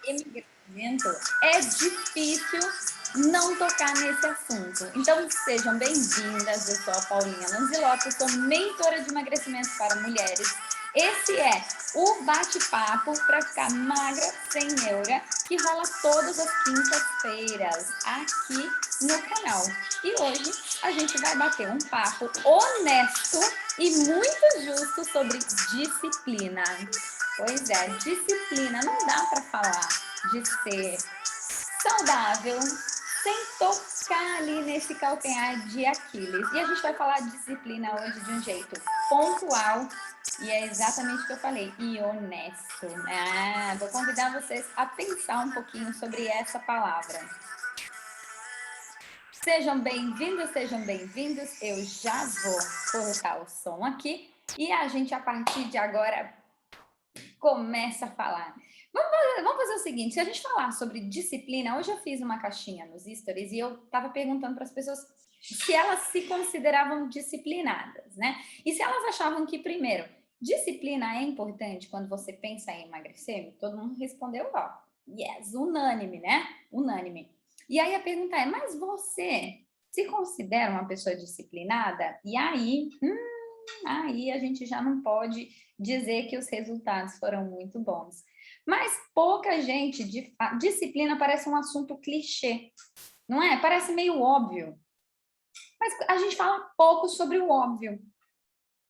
emagrecimento, é difícil não tocar nesse assunto. Então, sejam bem-vindas. Eu sou a Paulinha Lanzilotto, sou mentora de emagrecimento para mulheres. Esse é o bate-papo para ficar magra, sem neura, que rola todas as quintas-feiras aqui no canal. E hoje a gente vai bater um papo honesto e muito justo sobre disciplina. Pois é, disciplina. Não dá para falar de ser saudável sem tocar ali nesse calcanhar de Aquiles. E a gente vai falar de disciplina hoje de um jeito pontual, e é exatamente o que eu falei, e honesto. Vou convidar vocês a pensar um pouquinho sobre essa palavra. Sejam bem-vindos, sejam bem-vindos. Eu já vou colocar o som aqui e a gente, a partir de agora, começa a falar. Vamos fazer o seguinte, se a gente falar sobre disciplina, hoje eu fiz uma caixinha nos stories e eu estava perguntando para as pessoas se elas se consideravam disciplinadas, né? E se elas achavam que, primeiro, disciplina é importante quando você pensa em emagrecer? Todo mundo respondeu, ó, yes, unânime, né? Unânime. E aí a pergunta é, mas você se considera uma pessoa disciplinada? E aí a gente já não pode dizer que os resultados foram muito bons. Mas pouca gente, disciplina parece um assunto clichê, não é? Parece meio óbvio. Mas a gente fala pouco sobre o óbvio.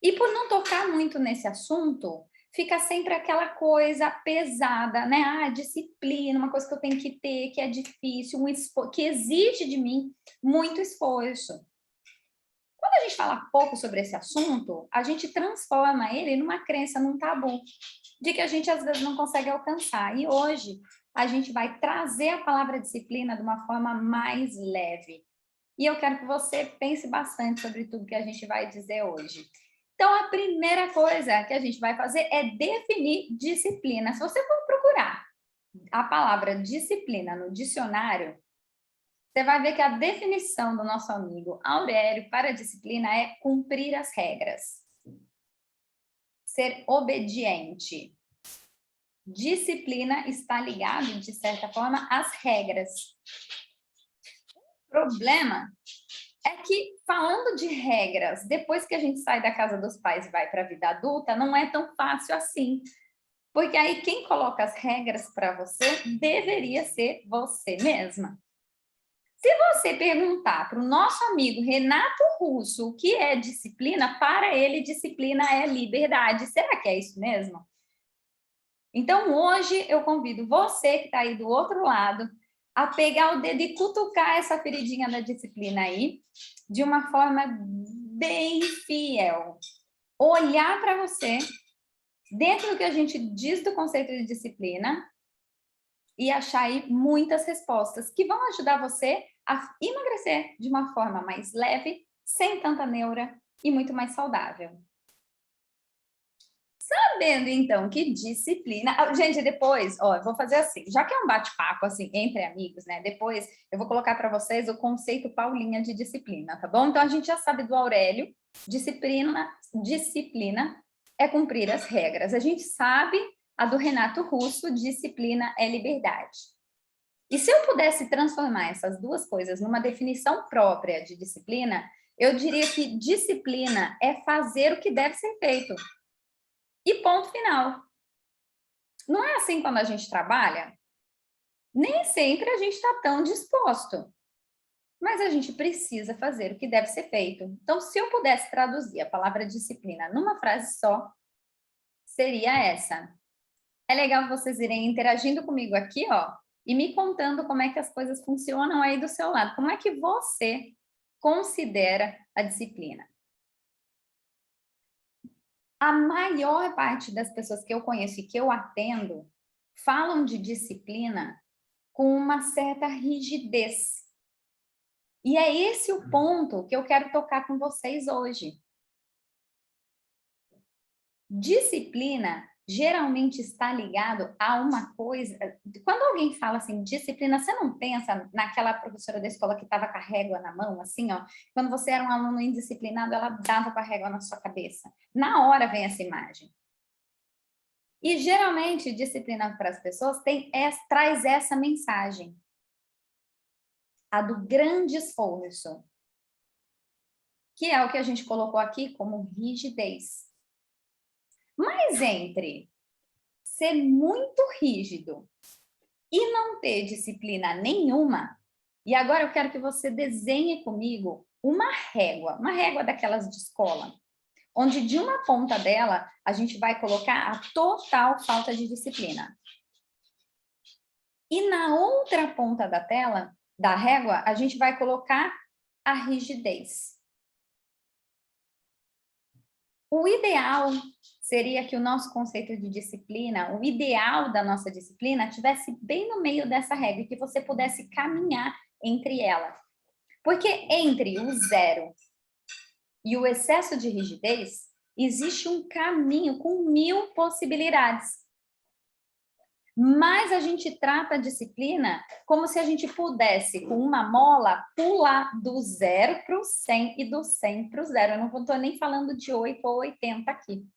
E por não tocar muito nesse assunto, fica sempre aquela coisa pesada, né? Disciplina, uma coisa que eu tenho que ter, que é difícil, que exige de mim muito esforço. Quando a gente fala pouco sobre esse assunto, a gente transforma ele numa crença, num tabu, de que a gente às vezes não consegue alcançar. E hoje a gente vai trazer a palavra disciplina de uma forma mais leve. E eu quero que você pense bastante sobre tudo que a gente vai dizer hoje. Então, a primeira coisa que a gente vai fazer é definir disciplina. Se você for procurar a palavra disciplina no dicionário, você vai ver que a definição do nosso amigo Aurélio para a disciplina é cumprir as regras. Ser obediente. Disciplina está ligado, de certa forma, às regras. O problema é que, falando de regras, depois que a gente sai da casa dos pais e vai para a vida adulta, não é tão fácil assim. Porque aí quem coloca as regras para você deveria ser você mesma. Se você perguntar para o nosso amigo Renato Russo o que é disciplina, para ele disciplina é liberdade. Será que é isso mesmo? Então, hoje eu convido você que está aí do outro lado a pegar o dedo e cutucar essa feridinha da disciplina aí de uma forma bem fiel. Olhar para você, dentro do que a gente diz do conceito de disciplina, e achar aí muitas respostas que vão ajudar você a emagrecer de uma forma mais leve, sem tanta neura e muito mais saudável. Sabendo, então, que disciplina... Gente, depois, ó, eu vou fazer assim, já que é um bate-papo, assim, entre amigos, né? Depois eu vou colocar para vocês o conceito Paulinha de disciplina, tá bom? Então, a gente já sabe do Aurélio, disciplina é cumprir as regras. A gente sabe a do Renato Russo, disciplina é liberdade. E se eu pudesse transformar essas duas coisas numa definição própria de disciplina, eu diria que disciplina é fazer o que deve ser feito. E ponto final. Não é assim quando a gente trabalha? Nem sempre a gente está tão disposto. Mas a gente precisa fazer o que deve ser feito. Então, se eu pudesse traduzir a palavra disciplina numa frase só, seria essa. É legal vocês irem interagindo comigo aqui, ó, e me contando como é que as coisas funcionam aí do seu lado. Como é que você considera a disciplina? A maior parte das pessoas que eu conheço e que eu atendo falam de disciplina com uma certa rigidez. E é esse o ponto que eu quero tocar com vocês hoje. Disciplina geralmente está ligado a uma coisa... Quando alguém fala assim, disciplina, você não pensa naquela professora da escola que estava com a régua na mão, assim, ó? Quando você era um aluno indisciplinado, ela dava com a régua na sua cabeça. Na hora vem essa imagem. E geralmente, disciplina para as pessoas traz essa mensagem, a do grande esforço, que é o que a gente colocou aqui como rigidez. Mas entre ser muito rígido e não ter disciplina nenhuma, e agora eu quero que você desenhe comigo uma régua daquelas de escola, onde de uma ponta dela a gente vai colocar a total falta de disciplina. E na outra ponta da tela, da régua, a gente vai colocar a rigidez. O ideal seria que o nosso conceito de disciplina, o ideal da nossa disciplina, estivesse bem no meio dessa regra, que você pudesse caminhar entre elas. Porque entre o zero e o excesso de rigidez, existe um caminho com 1000 possibilidades. Mas a gente trata a disciplina como se a gente pudesse, com uma mola, pular do 0 para o 100 e do 100 para o 0. Eu não estou nem falando de 8 ou 80 aqui.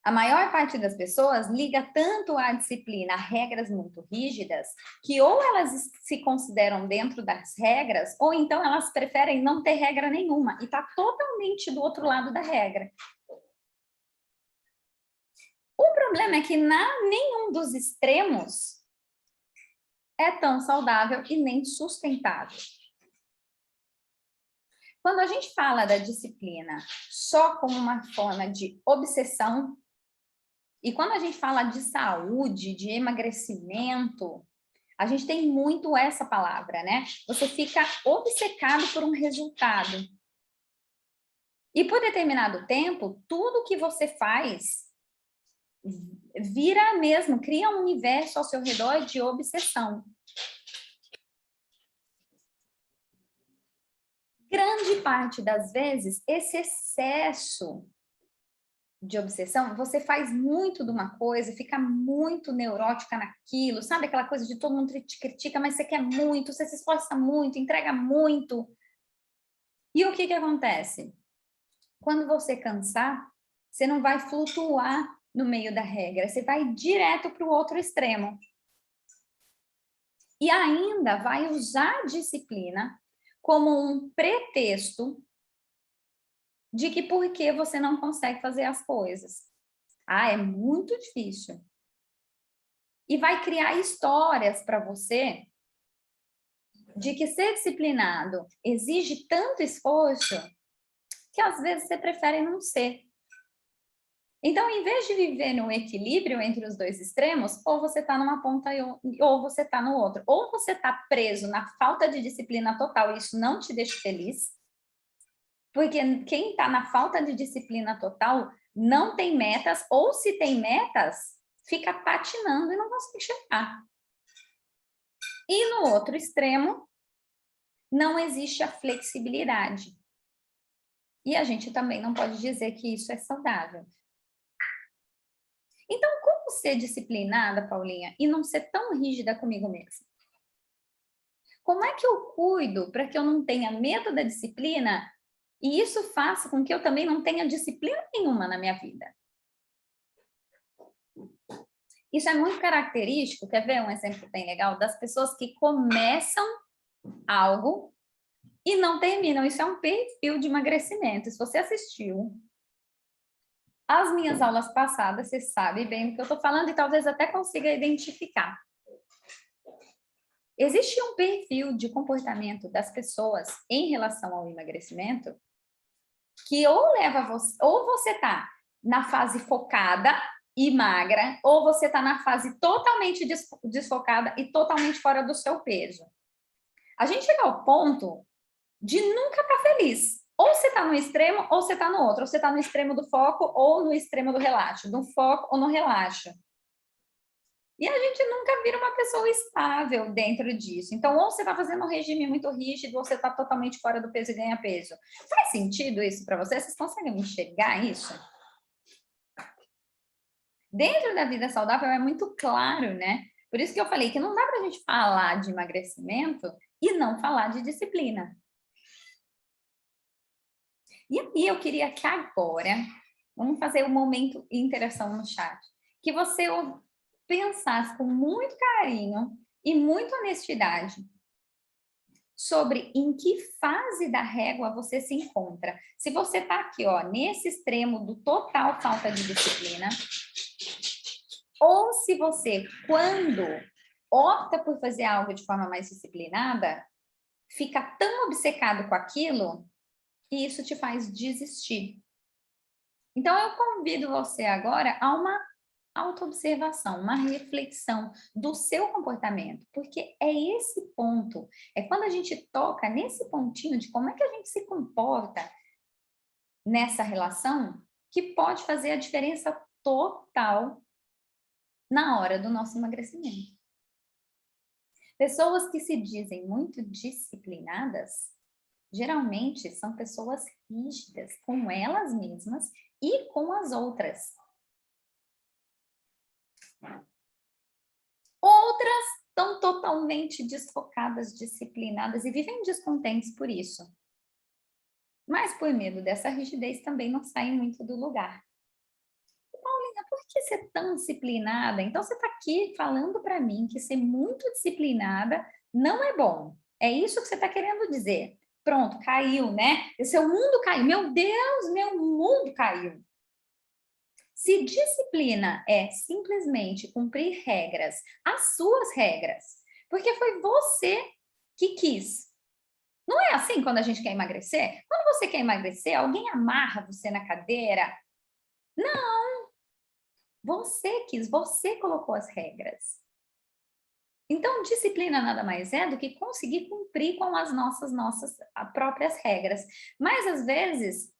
A maior parte das pessoas liga tanto à disciplina, a regras muito rígidas, que ou elas se consideram dentro das regras, ou então elas preferem não ter regra nenhuma e tá totalmente do outro lado da regra. O problema é que nenhum dos extremos é tão saudável e nem sustentável. Quando a gente fala da disciplina só como uma forma de obsessão, e quando a gente fala de saúde, de emagrecimento, a gente tem muito essa palavra, né? Você fica obcecado por um resultado. E por determinado tempo, tudo que você faz vira mesmo, cria um universo ao seu redor de obsessão. Grande parte das vezes, esse excesso de obsessão, você faz muito de uma coisa, fica muito neurótica naquilo, sabe? Aquela coisa de todo mundo te critica, mas você quer muito, você se esforça muito, entrega muito. E o que que acontece? Quando você cansar, você não vai flutuar no meio da regra, você vai direto para o outro extremo. E ainda vai usar a disciplina como um pretexto de que por que você não consegue fazer as coisas. Ah, é muito difícil. E vai criar histórias para você de que ser disciplinado exige tanto esforço que às vezes você prefere não ser. Então, em vez de viver no equilíbrio entre os dois extremos, ou você está numa ponta ou você está no outro. Ou você está preso na falta de disciplina total e isso não te deixa feliz, porque quem está na falta de disciplina total não tem metas, ou se tem metas, fica patinando e não consegue chegar. E no outro extremo, não existe a flexibilidade. E a gente também não pode dizer que isso é saudável. Então, como ser disciplinada, Paulinha, e não ser tão rígida comigo mesma? Como é que eu cuido para que eu não tenha medo da disciplina e isso faça com que eu também não tenha disciplina nenhuma na minha vida? Isso é muito característico, quer ver um exemplo bem legal? Das pessoas que começam algo e não terminam. Isso é um perfil de emagrecimento. Se você assistiu as minhas aulas passadas, você sabe bem do que eu estou falando e talvez até consiga identificar. Existe um perfil de comportamento das pessoas em relação ao emagrecimento que ou leva você, ou você está na fase focada e magra, ou você está na fase totalmente desfocada e totalmente fora do seu peso. A gente chega ao ponto de nunca estar feliz. Ou você está no extremo, ou você está no outro. Ou você está no extremo do foco, ou no extremo do relaxo. Do foco ou no relaxo. E a gente nunca vira uma pessoa estável dentro disso. Então, ou você está fazendo um regime muito rígido, ou você está totalmente fora do peso e ganha peso. Faz sentido isso para vocês? Vocês conseguem enxergar isso? Dentro da vida saudável é muito claro, né? Por isso que eu falei que não dá para a gente falar de emagrecimento e não falar de disciplina. E aí eu queria que agora Vamos fazer um momento interação no chat. Que você pensasse com muito carinho e muita honestidade sobre em que fase da régua você se encontra. Se você está aqui, ó, nesse extremo do total falta de disciplina, ou se você, quando opta por fazer algo de forma mais disciplinada, fica tão obcecado com aquilo que isso te faz desistir. Então, eu convido você agora a uma autoobservação, uma reflexão do seu comportamento, porque é esse ponto, é quando a gente toca nesse pontinho de como é que a gente se comporta nessa relação, que pode fazer a diferença total na hora do nosso emagrecimento. Pessoas que se dizem muito disciplinadas, geralmente são pessoas rígidas com elas mesmas e com as outras. Outras estão totalmente desfocadas, disciplinadas e vivem descontentes por isso. Mas por medo dessa rigidez também não saem muito do lugar. Paulina, por que ser tão disciplinada? Então você está aqui falando para mim que ser muito disciplinada não é bom. É isso que você está querendo dizer. Pronto, caiu, né? O seu mundo caiu. Meu Deus, meu mundo caiu. Se disciplina é simplesmente cumprir regras, as suas regras, porque foi você que quis. Não é assim quando a gente quer emagrecer? Quando você quer emagrecer, alguém amarra você na cadeira? Não! Você quis, você colocou as regras. Então, disciplina nada mais é do que conseguir cumprir com as nossas próprias regras. Mas, às vezes,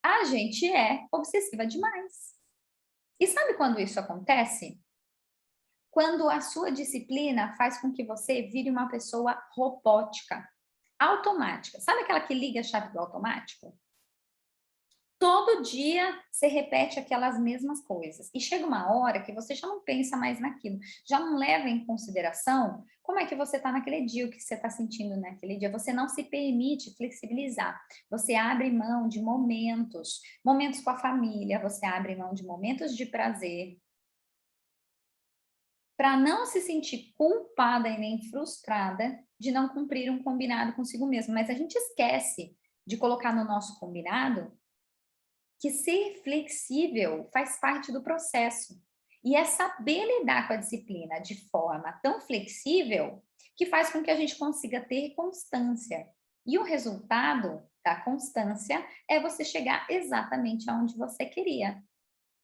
a gente é obsessiva demais. E sabe quando isso acontece? Quando a sua disciplina faz com que você vire uma pessoa robótica, automática. Sabe aquela que liga a chave do automático? Todo dia você repete aquelas mesmas coisas. E chega uma hora que você já não pensa mais naquilo, já não leva em consideração como é que você está naquele dia, o que você está sentindo naquele dia. Você não se permite flexibilizar. Você abre mão de momentos, momentos com a família, você abre mão de momentos de prazer, para não se sentir culpada e nem frustrada de não cumprir um combinado consigo mesmo. Mas a gente esquece de colocar no nosso combinado que ser flexível faz parte do processo. E é saber lidar com a disciplina de forma tão flexível que faz com que a gente consiga ter constância. E o resultado da constância é você chegar exatamente aonde você queria,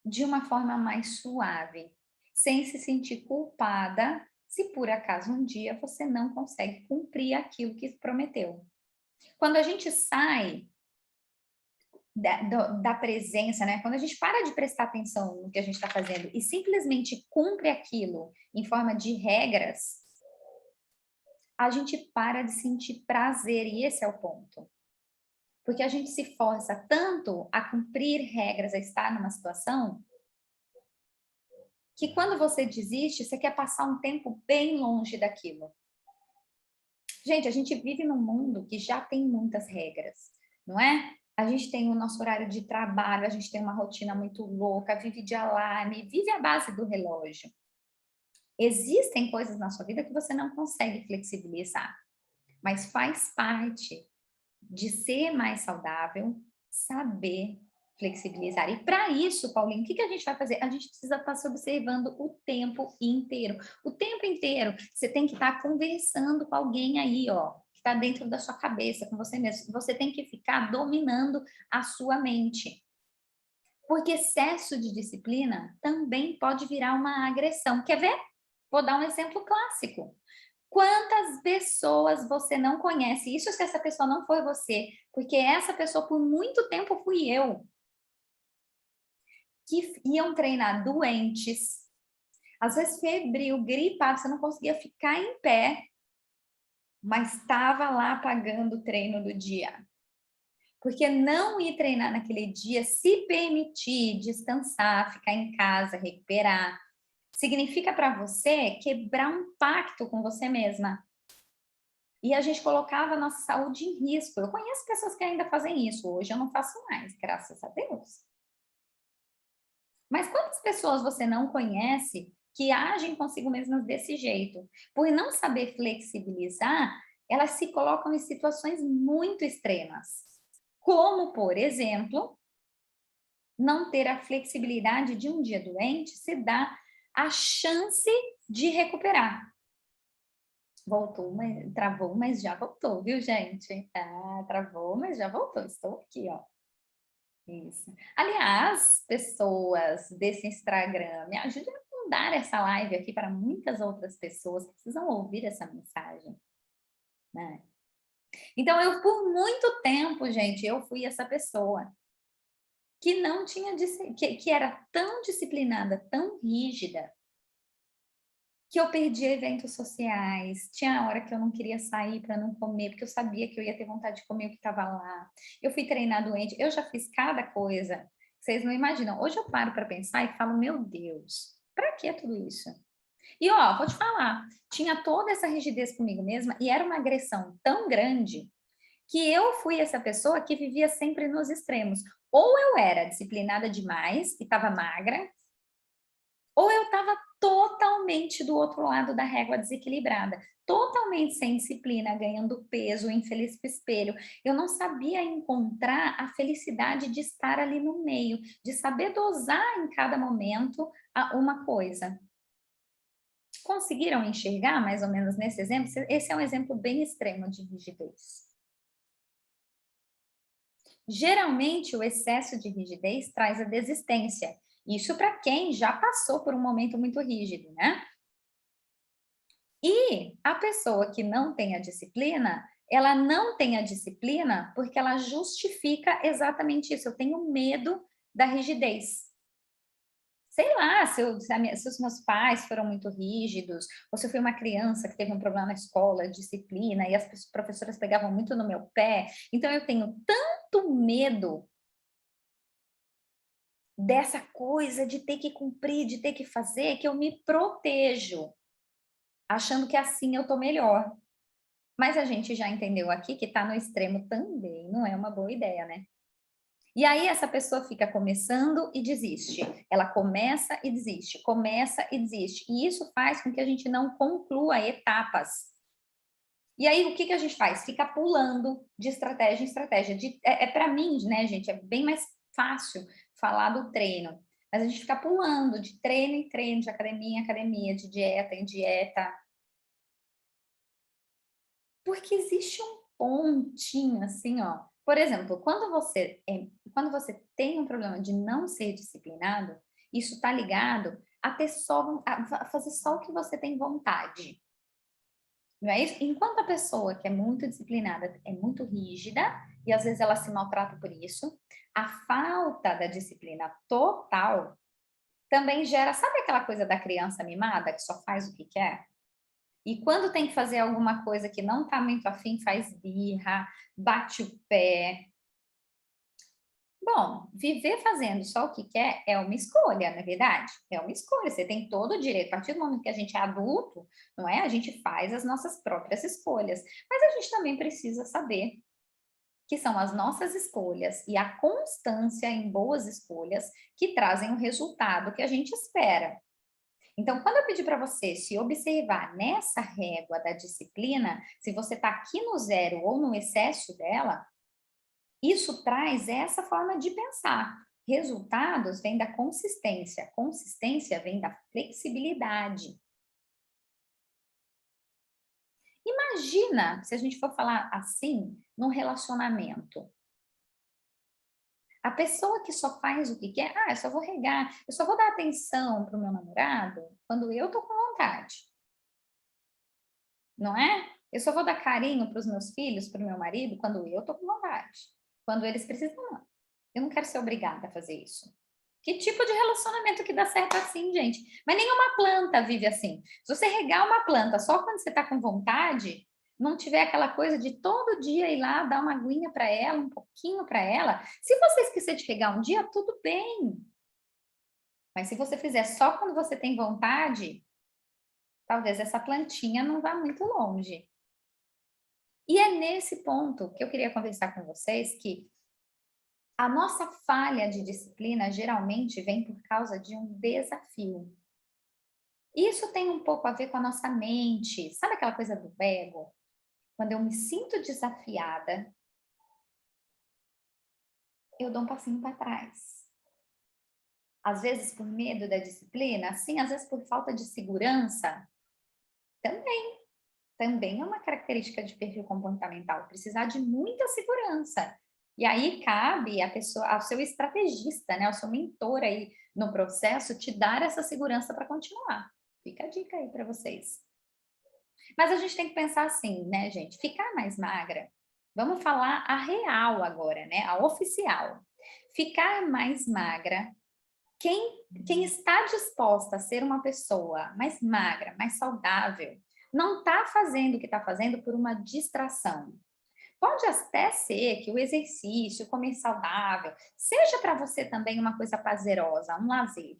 de uma forma mais suave, sem se sentir culpada se por acaso um dia você não consegue cumprir aquilo que prometeu. Quando a gente sai da presença, né? Quando a gente para de prestar atenção no que a gente está fazendo e simplesmente cumpre aquilo em forma de regras, a gente para de sentir prazer, e esse é o ponto. Porque a gente se força tanto a cumprir regras, a estar numa situação, que quando você desiste, você quer passar um tempo bem longe daquilo. Gente, a gente vive num mundo que já tem muitas regras, não é? A gente tem o nosso horário de trabalho, a gente tem uma rotina muito louca, vive de alarme, vive à base do relógio. Existem coisas na sua vida que você não consegue flexibilizar, mas faz parte de ser mais saudável, saber flexibilizar. E para isso, Paulinho, o que a gente vai fazer? A gente precisa estar se observando o tempo inteiro. O tempo inteiro, você tem que estar conversando com alguém aí, ó, que está dentro da sua cabeça, com você mesmo. Você tem que ficar dominando a sua mente. Porque excesso de disciplina também pode virar uma agressão. Quer ver? Vou dar um exemplo clássico. Quantas pessoas você não conhece? Isso se essa pessoa não foi você, porque essa pessoa por muito tempo fui eu, que iam treinar doentes, às vezes febril, gripado, você não conseguia ficar em pé, mas estava lá pagando o treino do dia. Porque não ir treinar naquele dia, se permitir descansar, ficar em casa, recuperar, significa para você quebrar um pacto com você mesma. E a gente colocava a nossa saúde em risco. Eu conheço pessoas que ainda fazem isso. Hoje eu não faço mais, graças a Deus. Mas quantas pessoas você não conhece que agem consigo mesmas desse jeito? Por não saber flexibilizar, elas se colocam em situações muito extremas. Como, por exemplo, não ter a flexibilidade de um dia doente se dá a chance de recuperar. Voltou, mas travou, mas já voltou, viu, gente? Ah, travou, mas já voltou. Estou aqui, ó. Isso. Aliás, pessoas desse Instagram, me ajudem a mandar essa live aqui para muitas outras pessoas que precisam ouvir essa mensagem, né? Então, eu por muito tempo, gente, eu fui essa pessoa que não tinha, que era tão disciplinada, tão rígida, que eu perdi eventos sociais, tinha hora que eu não queria sair para não comer, porque eu sabia que eu ia ter vontade de comer o que estava lá. Eu fui treinar doente, eu já fiz cada coisa, vocês não imaginam. Hoje eu paro para pensar e falo, meu Deus, para que tudo isso? E ó, vou te falar, tinha toda essa rigidez comigo mesma e era uma agressão tão grande que eu fui essa pessoa que vivia sempre nos extremos. Ou eu era disciplinada demais e estava magra, ou eu estava totalmente do outro lado da régua desequilibrada, totalmente sem disciplina, ganhando peso, infeliz com o espelho. Eu não sabia encontrar a felicidade de estar ali no meio, de saber dosar em cada momento uma coisa. Conseguiram enxergar mais ou menos nesse exemplo? Esse é um exemplo bem extremo de rigidez. Geralmente, o excesso de rigidez traz a desistência. Isso para quem já passou por um momento muito rígido, né? E a pessoa que não tem a disciplina, ela não tem a disciplina porque ela justifica exatamente isso. Eu tenho medo da rigidez. Sei lá, se os meus pais foram muito rígidos, ou se eu fui uma criança que teve um problema na escola, disciplina, e as professoras pegavam muito no meu pé. Então, eu tenho tanto medo dessa coisa de ter que cumprir, de ter que fazer, que eu me protejo, achando que assim eu tô melhor. Mas a gente já entendeu aqui que tá no extremo também não é uma boa ideia, né? E aí essa pessoa fica começando e desiste. Ela começa e desiste, começa e desiste. E isso faz com que a gente não conclua etapas. E aí o que a gente faz? Fica pulando de estratégia em estratégia. Para mim, né, gente, é bem mais fácil falar do treino. Mas a gente fica pulando de treino em treino, de academia em academia, de dieta em dieta. Porque existe um pontinho assim, ó. Por exemplo, quando você tem um problema de não ser disciplinado, isso está ligado a ter só a fazer só o que você tem vontade. Não é isso? Enquanto a pessoa que é muito disciplinada é muito rígida e às vezes ela se maltrata por isso, a falta da disciplina total também gera, sabe aquela coisa da criança mimada que só faz o que quer? E quando tem que fazer alguma coisa que não está muito afim, faz birra, bate o pé. Bom, viver fazendo só o que quer é uma escolha, na verdade? É uma escolha, você tem todo o direito. A partir do momento que a gente é adulto, não é? A gente faz as nossas próprias escolhas. Mas a gente também precisa saber que são as nossas escolhas e a constância em boas escolhas que trazem o resultado que a gente espera. Então, quando eu pedir para você se observar nessa régua da disciplina, se você está aqui no zero ou no excesso dela, isso traz essa forma de pensar. Resultados vêm da consistência, consistência vem da flexibilidade. Imagina se a gente for falar assim num relacionamento. A pessoa que só faz o que quer, eu só vou regar, eu só vou dar atenção para o meu namorado quando eu tô com vontade. Não é? Eu só vou dar carinho para os meus filhos, para o meu marido, quando eu tô com vontade. Quando eles precisam, não. Eu não quero ser obrigada a fazer isso. Que tipo de relacionamento que dá certo assim, gente? Mas nenhuma planta vive assim. Se você regar uma planta só quando você está com vontade, não tiver aquela coisa de todo dia ir lá dar uma aguinha para ela, um pouquinho para ela. Se você esquecer de regar um dia, tudo bem. Mas se você fizer só quando você tem vontade, talvez essa plantinha não vá muito longe. E é nesse ponto que eu queria conversar com vocês que A nossa falha de disciplina geralmente vem por causa de um desafio. Isso tem um pouco a ver com a nossa mente. Sabe aquela coisa do ego? Quando eu me sinto desafiada, eu dou um passinho para trás. Às vezes por medo da disciplina, sim, às vezes por falta de segurança, também. Também é uma característica de perfil comportamental, precisar de muita segurança. E aí cabe a pessoa, ao seu estrategista, né, ao seu mentor aí no processo, te dar essa segurança para continuar. Fica a dica aí para vocês. Mas a gente tem que pensar assim, né, gente? Ficar mais magra, vamos falar a real agora, né? A oficial. Ficar mais magra, quem está disposta a ser uma pessoa mais magra, mais saudável, não está fazendo o que está fazendo por uma distração. Pode até ser que o exercício, comer saudável, seja para você também uma coisa prazerosa, um lazer.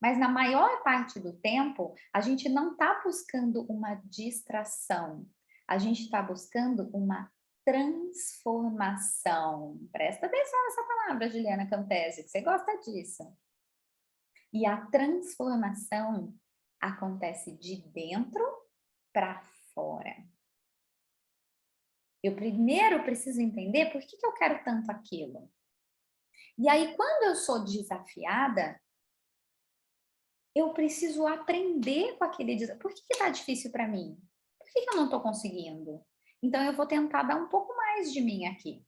Mas na maior parte do tempo, a gente não está buscando uma distração. A gente está buscando uma transformação. Presta atenção nessa palavra, Juliana Campese, que você gosta disso. E a transformação acontece de dentro para fora. Eu primeiro preciso entender por que eu quero tanto aquilo. E aí, quando eu sou desafiada, eu preciso aprender com aquele desafio. Por que está difícil para mim? Por que eu não estou conseguindo? Então, eu vou tentar dar um pouco mais de mim aqui.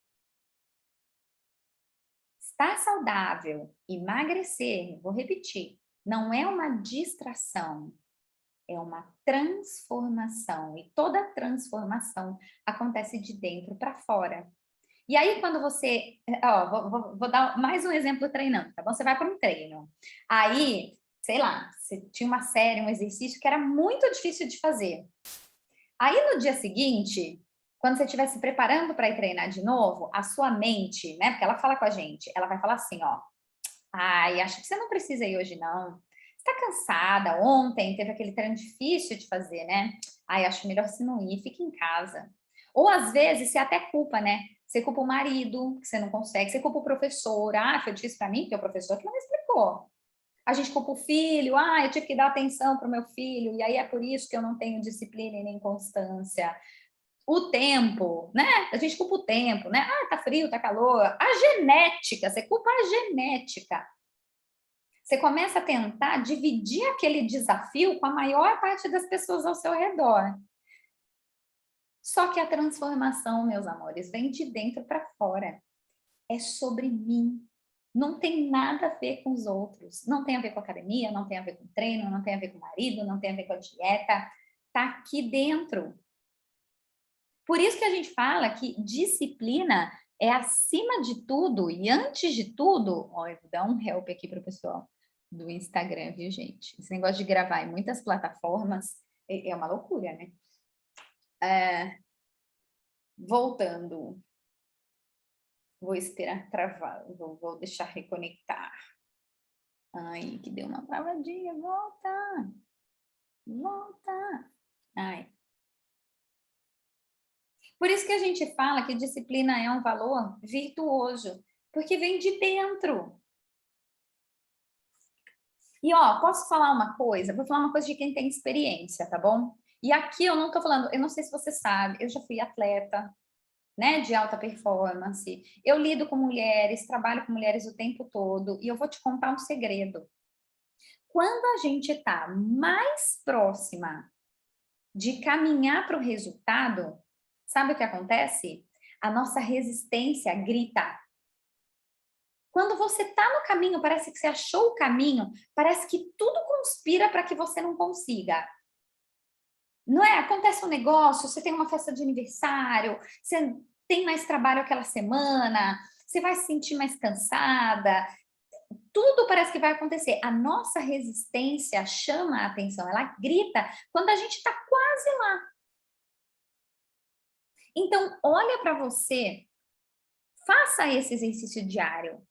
Estar saudável, emagrecer, vou repetir, não é uma distração, é uma transformação. E toda transformação acontece de dentro para fora. E aí, quando você. Ó, vou dar mais um exemplo treinando, tá bom? Você vai para um treino. Aí, sei lá, você tinha uma série, um exercício que era muito difícil de fazer. Aí, no dia seguinte, quando você estiver se preparando para ir treinar de novo, a sua mente, né? Porque ela fala com a gente, ela vai falar assim: ó, ai, acho que você não precisa ir hoje, não. Você tá cansada, ontem teve aquele treino difícil de fazer, né? Ai, acho melhor você não ir, fica em casa. Ou às vezes você até culpa, né? Você culpa o marido, que você não consegue, você culpa o professor, ah, foi difícil para mim, porque é o professor que não me explicou. A gente culpa o filho, ah, eu tive que dar atenção para o meu filho, e aí é por isso que eu não tenho disciplina e nem constância. O tempo, né? A gente culpa o tempo, né? Ah, tá frio, tá calor. A genética, você culpa a genética. Você começa a tentar dividir aquele desafio com a maior parte das pessoas ao seu redor. Só que a transformação, meus amores, vem de dentro para fora. É sobre mim. Não tem nada a ver com os outros. Não tem a ver com a academia, não tem a ver com treino, não tem a ver com o marido, não tem a ver com a dieta. Tá aqui dentro. Por isso que a gente fala que disciplina é acima de tudo e antes de tudo, ó, eu vou dar um help aqui para o pessoal do Instagram, viu, gente? Esse negócio de gravar em muitas plataformas é uma loucura, né? Voltando, vou esperar travar, vou deixar reconectar. Ai, que deu uma travadinha, volta, volta. Ai. Por isso que a gente fala que disciplina é um valor virtuoso, porque vem de dentro. E ó, posso falar uma coisa? Vou falar uma coisa de quem tem experiência, tá bom? E aqui eu não tô falando, eu não sei se você sabe, eu já fui atleta, né, de alta performance. Eu lido com mulheres, trabalho com mulheres o tempo todo, e eu vou te contar um segredo. Quando a gente tá mais próxima de caminhar para o resultado, sabe o que acontece? A nossa resistência grita. Quando você está no caminho, parece que você achou o caminho, parece que tudo conspira para que você não consiga. Não é? Acontece um negócio, você tem uma festa de aniversário, você tem mais trabalho aquela semana, você vai se sentir mais cansada, tudo parece que vai acontecer. A nossa resistência chama a atenção, ela grita quando a gente está quase lá. Então, olha para você, faça esse exercício diário.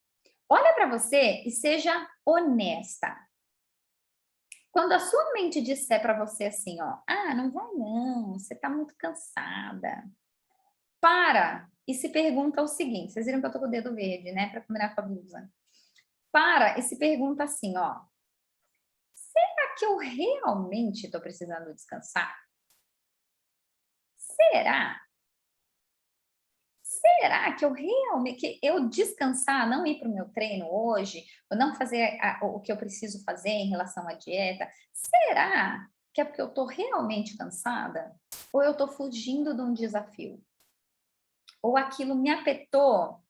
Olha para você e seja honesta. Quando a sua mente disser para você assim, ó, ah, não vai não, você está muito cansada. para e se pergunta o seguinte, vocês viram que eu tô com o dedo verde, né, para combinar com a blusa. Para e se pergunta assim, ó, será que eu realmente estou precisando descansar? Será? Será que eu realmente, que eu descansar, não ir para o meu treino hoje, ou não fazer o que eu preciso fazer em relação à dieta, será que é porque eu estou realmente cansada? Ou eu estou fugindo de um desafio? Ou aquilo me apertou?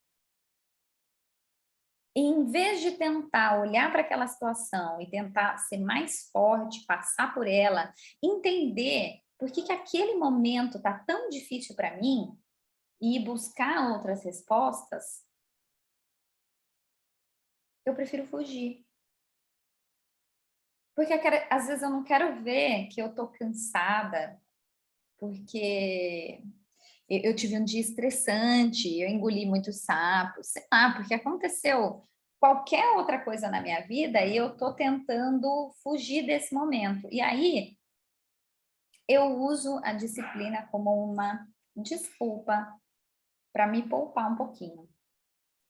E em vez de tentar olhar para aquela situação e tentar ser mais forte, passar por ela, entender por que aquele momento está tão difícil para mim e buscar outras respostas, eu prefiro fugir. Porque às vezes eu não quero ver que eu tô cansada, porque eu tive um dia estressante, eu engoli muito sapo, sei lá, porque aconteceu qualquer outra coisa na minha vida e eu tô tentando fugir desse momento. E aí eu uso a disciplina como uma desculpa para me poupar um pouquinho.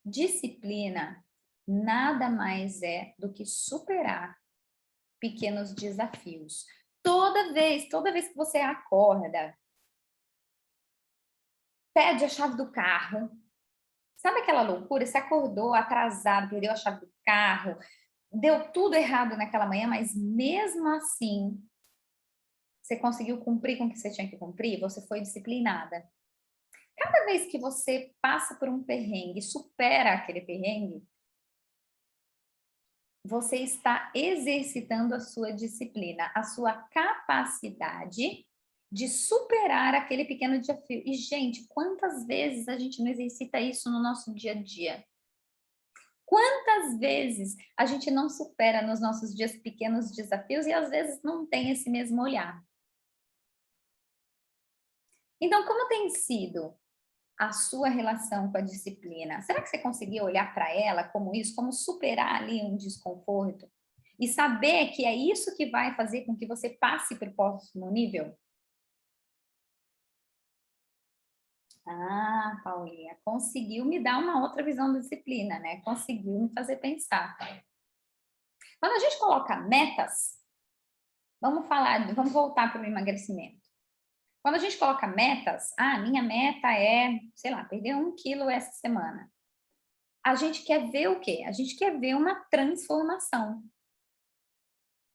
Disciplina nada mais é do que superar pequenos desafios. Toda vez que você acorda, pede a chave do carro. Sabe aquela loucura? Você acordou atrasado, perdeu a chave do carro, deu tudo errado naquela manhã, mas mesmo assim, você conseguiu cumprir com o que você tinha que cumprir, você foi disciplinada. Cada vez que você passa por um perrengue, supera aquele perrengue, você está exercitando a sua disciplina, a sua capacidade de superar aquele pequeno desafio. E, gente, quantas vezes a gente não exercita isso no nosso dia a dia? Quantas vezes a gente não supera nos nossos dias pequenos desafios e às vezes não tem esse mesmo olhar? Então, como tem sido a sua relação com a disciplina? Será que você conseguiu olhar para ela como isso, como superar ali um desconforto? E saber que é isso que vai fazer com que você passe para o próximo nível? Ah, Paulinha, conseguiu me dar uma outra visão da disciplina, né? Conseguiu me fazer pensar. Quando a gente coloca metas, vamos voltar para o emagrecimento. Quando a gente coloca metas, minha meta é, sei lá, perder 1 quilo essa semana. A gente quer ver o quê? A gente quer ver uma transformação.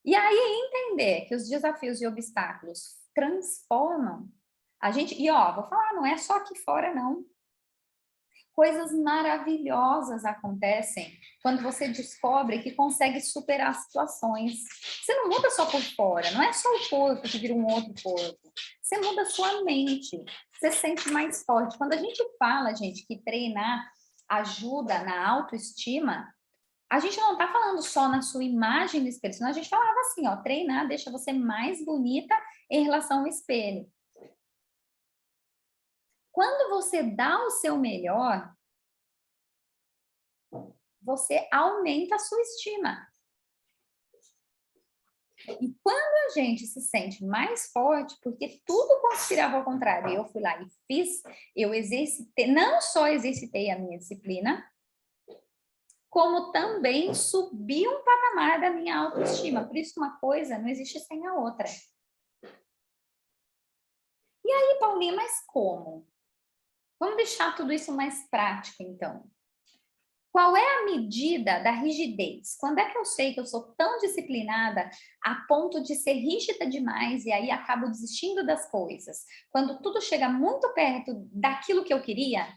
E aí entender que os desafios e obstáculos transformam a gente. E ó, vou falar, não é só aqui fora, não. Coisas maravilhosas acontecem quando você descobre que consegue superar situações. Você não muda só por fora, não é só o corpo que vira um outro corpo. Você muda a sua mente, você se sente mais forte. Quando a gente fala, gente, que treinar ajuda na autoestima, a gente não está falando só na sua imagem no espelho, senão a gente falava assim, ó, treinar deixa você mais bonita em relação ao espelho. Quando você dá o seu melhor, você aumenta a sua estima. E quando a gente se sente mais forte, porque tudo conspirava ao contrário, eu fui lá e fiz, eu exercitei, não só exercitei a minha disciplina, como também subi um patamar da minha autoestima. Por isso, uma coisa não existe sem a outra. E aí, Paulinha, mas como? Vamos deixar tudo isso mais prático, então. Qual é a medida da rigidez? Quando é que eu sei que eu sou tão disciplinada a ponto de ser rígida demais e aí acabo desistindo das coisas? Quando tudo chega muito perto daquilo que eu queria?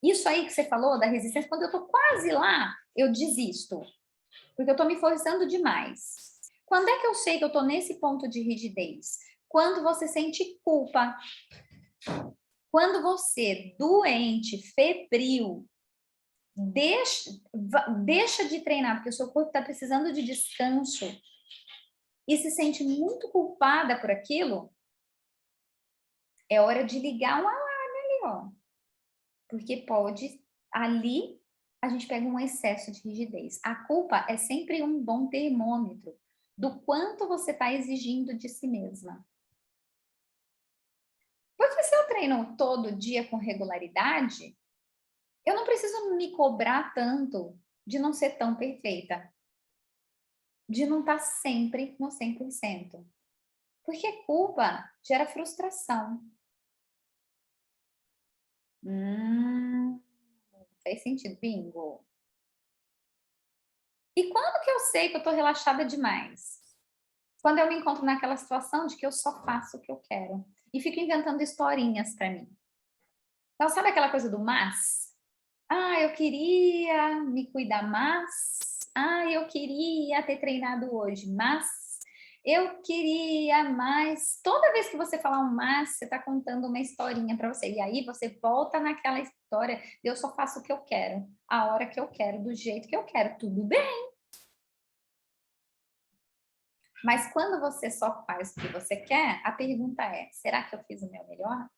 Isso aí que você falou da resistência, quando eu tô quase lá, eu desisto, porque eu tô me forçando demais. Quando é que eu sei que eu tô nesse ponto de rigidez? Quando você sente culpa. Quando você, doente, febril, deixa de treinar, porque o seu corpo está precisando de descanso e se sente muito culpada por aquilo, é hora de ligar um alarme ali, ó. Porque pode, ali, a gente pega um excesso de rigidez. A culpa é sempre um bom termômetro do quanto você está exigindo de si mesma. Porque se eu treino todo dia com regularidade, eu não preciso me cobrar tanto de não ser tão perfeita, de não estar sempre no 100%. Porque culpa gera frustração. Fez sentido, bingo. E quando que eu sei que eu estou relaxada demais? Quando eu me encontro naquela situação de que eu só faço o que eu quero e fico inventando historinhas para mim. Então, sabe aquela coisa do mas? Ah, eu queria me cuidar mais. Ah, eu queria ter treinado hoje, mas eu queria mais. Toda vez que você falar um mas, você está contando uma historinha para você. E aí você volta naquela história de eu só faço o que eu quero, a hora que eu quero, do jeito que eu quero. Tudo bem. Mas quando você só faz o que você quer, a pergunta é: será que eu fiz o meu melhor?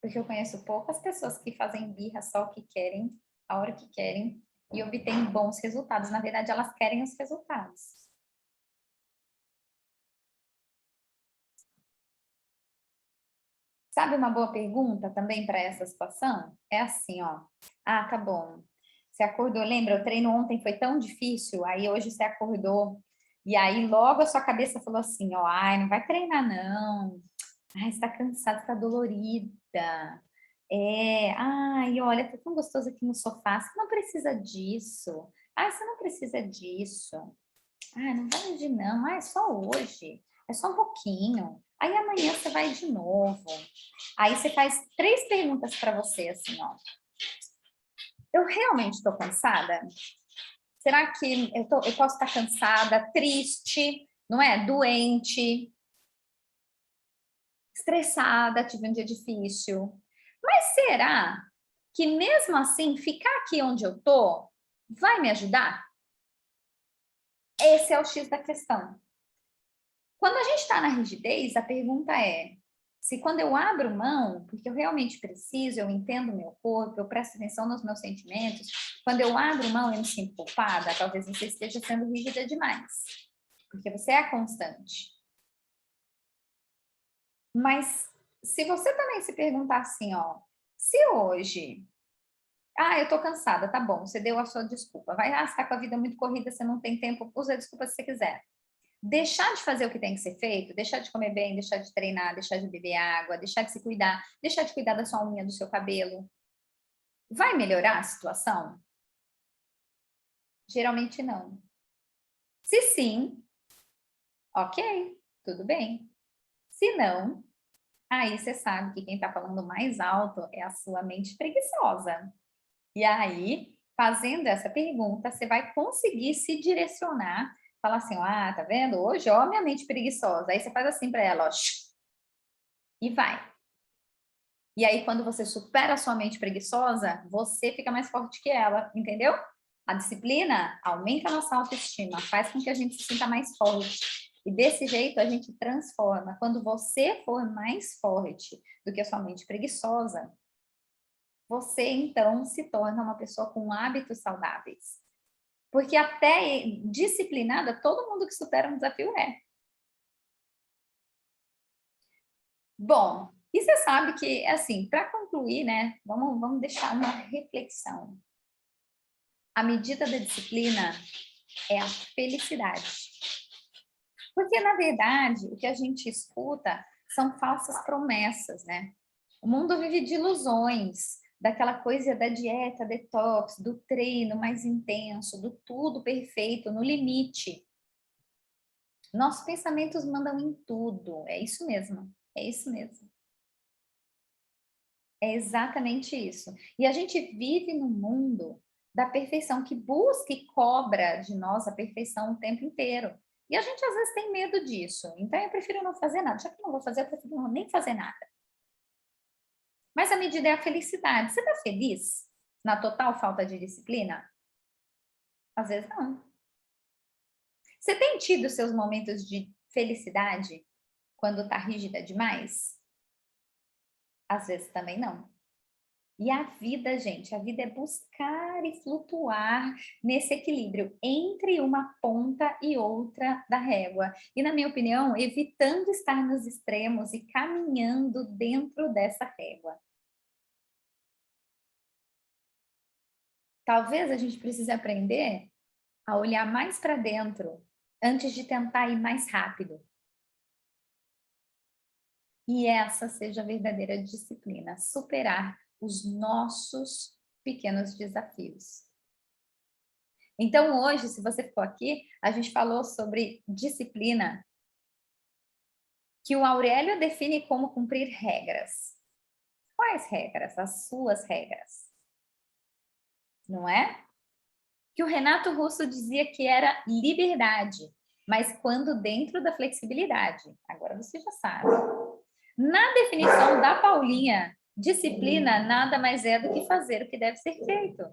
Porque eu conheço poucas pessoas que fazem birra só o que querem, a hora que querem, e obtêm bons resultados. Na verdade, elas querem os resultados. Sabe uma boa pergunta também para essa situação? É assim, ó. Ah, tá bom. Você acordou, lembra? O treino ontem foi tão difícil, aí hoje você acordou. E aí logo a sua cabeça falou assim, ó, ai, não vai treinar não. Ai, você tá cansada, tá dolorida. Ai, olha, tá tão gostoso aqui no sofá. Você não precisa disso. Ai, você não precisa disso. Ai, não vai hoje não. Ai, só hoje. É só um pouquinho. Aí amanhã você vai de novo. Aí você faz 3 perguntas para você, assim, ó. Eu realmente estou cansada? Será que eu posso estar cansada, triste, não é? Doente, estressada, tive um dia difícil. Mas será que mesmo assim ficar aqui onde eu tô vai me ajudar? Esse é o X da questão. Quando a gente está na rigidez, a pergunta é: se quando eu abro mão, porque eu realmente preciso, eu entendo o meu corpo, eu presto atenção nos meus sentimentos, quando eu abro mão e me sinto culpada, talvez você esteja sendo rígida demais, porque você é constante. Mas se você também se perguntar assim, ó, se hoje, eu tô cansada, tá bom, você deu a sua desculpa, vai, você tá com a vida muito corrida, você não tem tempo, usa a desculpa se você quiser. Deixar de fazer o que tem que ser feito, deixar de comer bem, deixar de treinar, deixar de beber água, deixar de se cuidar, deixar de cuidar da sua unha, do seu cabelo, vai melhorar a situação? Geralmente não. Se sim, ok, tudo bem. Se não, aí você sabe que quem está falando mais alto é a sua mente preguiçosa. E aí, fazendo essa pergunta, você vai conseguir se direcionar, falar assim, tá vendo? Hoje, ó, minha mente preguiçosa. Aí você faz assim para ela, ó, e vai. E aí, quando você supera a sua mente preguiçosa, você fica mais forte que ela, entendeu? A disciplina aumenta a nossa autoestima, faz com que a gente se sinta mais forte. E desse jeito a gente transforma. Quando você for mais forte do que a sua mente preguiçosa, você então se torna uma pessoa com hábitos saudáveis. Porque até disciplinada, todo mundo que supera um desafio é. Bom, e você sabe que, assim, para concluir, né, vamos deixar uma reflexão. A medida da disciplina é a felicidade. Porque, na verdade, o que a gente escuta são falsas promessas, né? O mundo vive de ilusões, daquela coisa da dieta, detox, do treino mais intenso, do tudo perfeito, no limite. Nossos pensamentos mandam em tudo, é isso mesmo, é isso mesmo. É exatamente isso. E a gente vive num mundo da perfeição, que busca e cobra de nós a perfeição o tempo inteiro. E a gente às vezes tem medo disso. Então eu prefiro não fazer nada. Já que eu não vou fazer, eu prefiro nem fazer nada. Mas a medida é a felicidade. Você está feliz na total falta de disciplina? Às vezes não. Você tem tido seus momentos de felicidade quando está rígida demais? Às vezes também não. E a vida, gente, a vida é buscar e flutuar nesse equilíbrio entre uma ponta e outra da régua. E, na minha opinião, evitando estar nos extremos e caminhando dentro dessa régua. Talvez a gente precise aprender a olhar mais para dentro antes de tentar ir mais rápido. E essa seja a verdadeira disciplina, superar os nossos pequenos desafios. Então, hoje, se você ficou aqui, a gente falou sobre disciplina, que o Aurélio define como cumprir regras. Quais regras? As suas regras. Não é? Que o Renato Russo dizia que era liberdade, mas quando dentro da flexibilidade. Agora você já sabe. Na definição da Paulinha, disciplina nada mais é do que fazer o que deve ser feito.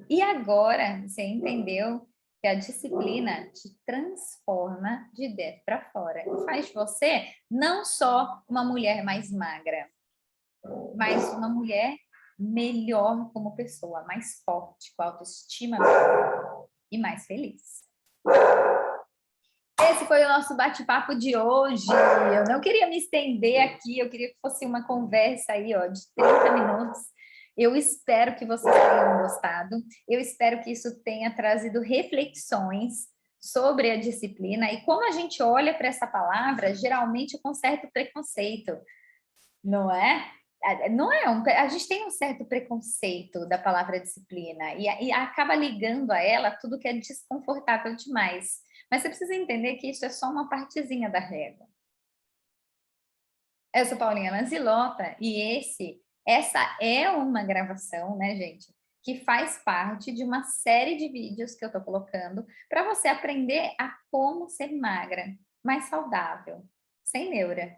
E agora você entendeu que a disciplina te transforma de dentro para fora. E faz de você não só uma mulher mais magra, mas uma mulher melhor como pessoa, mais forte, com autoestima e mais feliz. Esse foi o nosso bate-papo de hoje. Eu não queria me estender aqui, eu queria que fosse uma conversa aí, ó, de 30 minutos. Eu espero que vocês tenham gostado. Eu espero que isso tenha trazido reflexões sobre a disciplina e como a gente olha para essa palavra, geralmente com certo preconceito, não é? Não é a gente tem um certo preconceito da palavra disciplina e acaba ligando a ela tudo que é desconfortável demais. Mas você precisa entender que isso é só uma partezinha da régua. Eu sou Paulinha Lanzilota e essa é uma gravação, né, gente, que faz parte de uma série de vídeos que eu tô colocando para você aprender a como ser magra, mais saudável, sem neura.